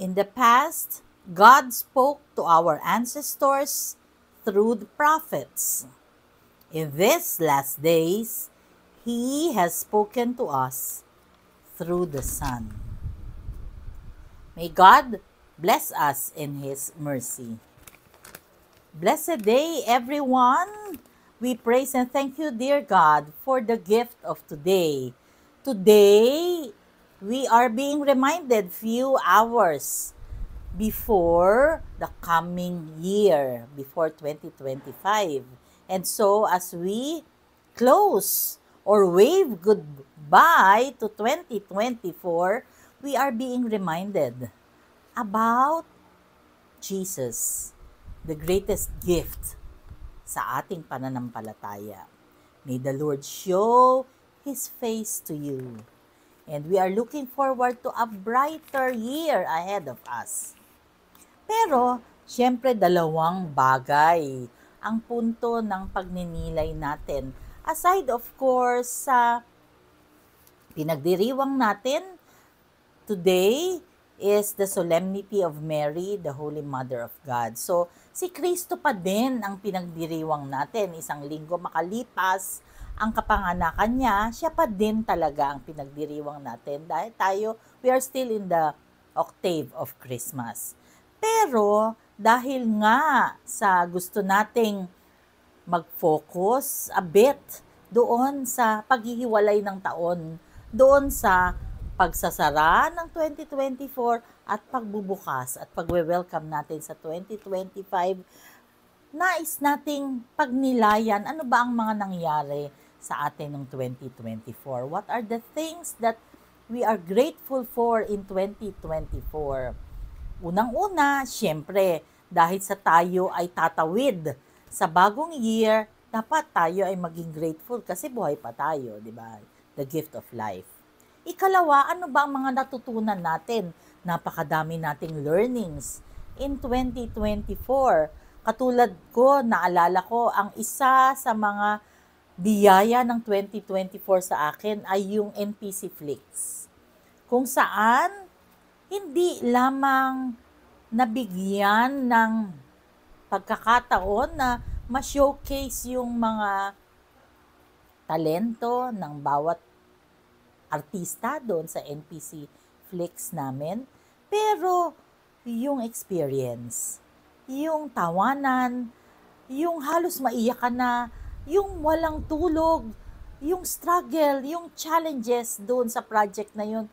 In the past, God spoke to our ancestors through the prophets. In these last days, He has spoken to us through the Son. May God bless us in His mercy. Blessed day, everyone! We praise and thank you, dear God, for the gift of today. Today, we are being reminded few hours before the coming year, before 2025. And so, as we close or wave goodbye to 2024, we are being reminded about Jesus, the greatest gift sa ating pananampalataya. May the Lord show His face to you. And we are looking forward to a brighter year ahead of us. Pero, syempre dalawang bagay ang punto ng pagninilay natin. Aside of course sa pinagdiriwang natin, today is the Solemnity of Mary, the Holy Mother of God. So, si Kristo pa din ang pinagdiriwang natin. Isang linggo makalipas ang kapanganakan niya, siya pa din talaga ang pinagdiriwang natin. Dahil tayo, we are still in the octave of Christmas. Pero, dahil nga sa gusto nating mag-focus a bit doon sa paghihiwalay ng taon, doon sa pagsasara ng 2024 at pagbubukas at pagwe-welcome natin sa 2025, nais nating pagnilayan ano ba ang mga nangyari sa atin noong 2024. What are the things that we are grateful for in 2024? Unang-una, syempre, dahil sa tayo ay tatawid sa bagong year, dapat tayo ay maging grateful kasi buhay pa tayo, di ba? The gift of life. Ikalawa, ano ba ang mga natutunan natin? Napakadami nating learnings in 2024. Katulad ko, naalala ko, ang isa sa mga biyaya ng 2024 sa akin ay yung NPC Flix. Kung saan, hindi lamang nabigyan ng pagkakataon na ma-showcase yung mga talento ng bawat artista doon sa NPC Flix namin. Pero yung experience, yung tawanan, yung halos maiyak ka na, yung walang tulog, yung struggle, yung challenges doon sa project na yun,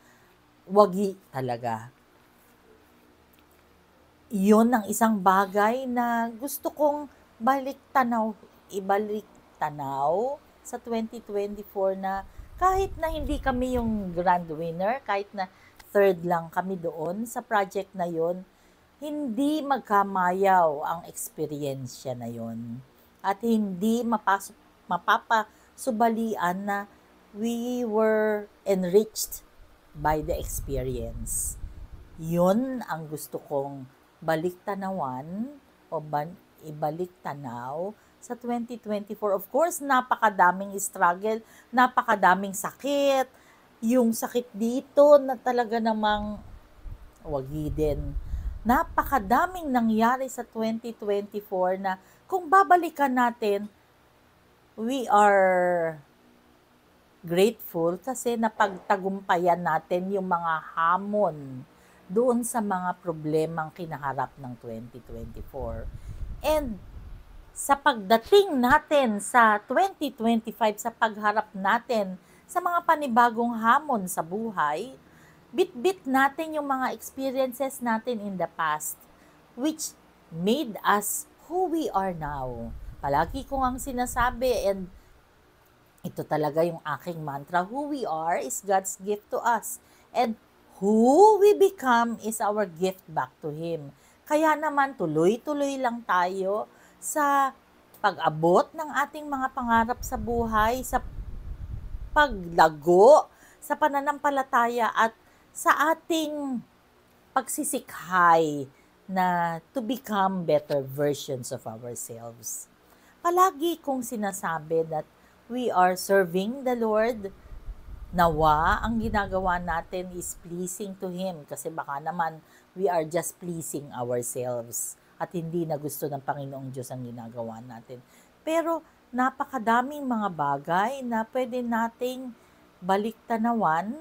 wagi talaga. Yun ang isang bagay na gusto kong ibalik tanaw sa 2024 na kahit na hindi kami yung grand winner, kahit na third lang kami doon sa project na yon, hindi magkamayaw ang experience na yon. At hindi mapapasubalian na we were enriched by the experience. Yun ang gusto kong baliktanawan o ibalik tanaw sa 2024. Of course, napakadaming struggle, napakadaming sakit. Yung sakit dito na talaga namang wagi din. Napakadaming nangyari sa 2024 na kung babalikan natin, we are grateful kasi napagtagumpayan natin yung mga hamon doon sa mga problemang kinaharap ng 2024. And sa pagdating natin sa 2025, sa pagharap natin sa mga panibagong hamon sa buhay, bit-bit natin yung mga experiences natin in the past, which made us who we are now. Palagi ko ang sinasabi, and ito talaga yung aking mantra, who we are is God's gift to us. And who we become is our gift back to Him. Kaya naman tuloy-tuloy lang tayo sa pag-abot ng ating mga pangarap sa buhay, sa paglago, sa pananampalataya at sa ating pagsisikhay na to become better versions of ourselves. Palagi kong sinasabi that we are serving the Lord Nawa ang ginagawa natin is pleasing to Him, kasi baka naman we are just pleasing ourselves at hindi na gusto ng Panginoong Diyos ang ginagawa natin. Pero napakadaming mga bagay na pwede nating baliktanawan,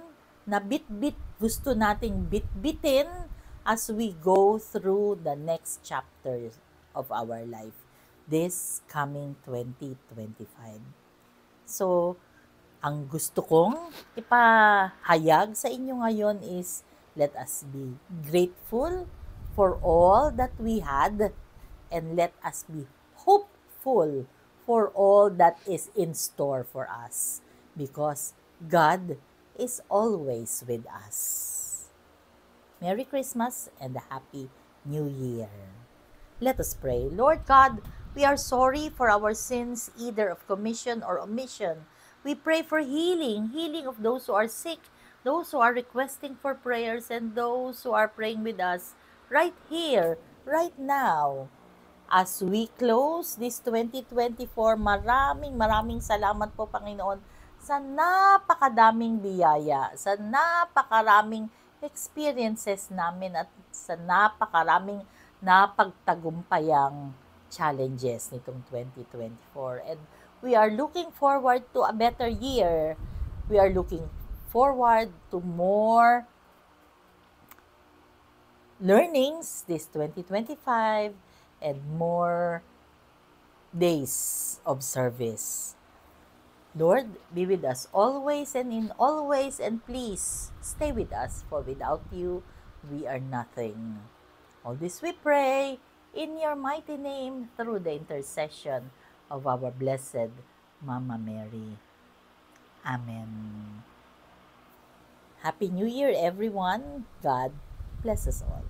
na bit-bit gusto nating bit-bitin as we go through the next chapter of our life this coming 2025. So, ang gusto kong ipahayag sa inyo ngayon is, let us be grateful for all that we had, and let us be hopeful for all that is in store for us, because God is always with us. Merry Christmas and a Happy New Year. Let us pray. Lord God, we are sorry for our sins, either of commission or omission. We pray for healing of those who are sick, those who are requesting for prayers, and those who are praying with us right here, right now. As we close this 2024, maraming salamat po, Panginoon, sa napakadaming biyaya, sa napakaraming experiences namin, at sa napakaraming napagtagumpayang challenges nitong 2024. And we are looking forward to a better year. We are looking forward to more learnings this 2025 and more days of service. Lord, be with us always and in all ways, and please stay with us, for without you, we are nothing. All this we pray in your mighty name, through the intercession of our blessed Mama Mary. Amen. Happy New Year, everyone. God bless us all.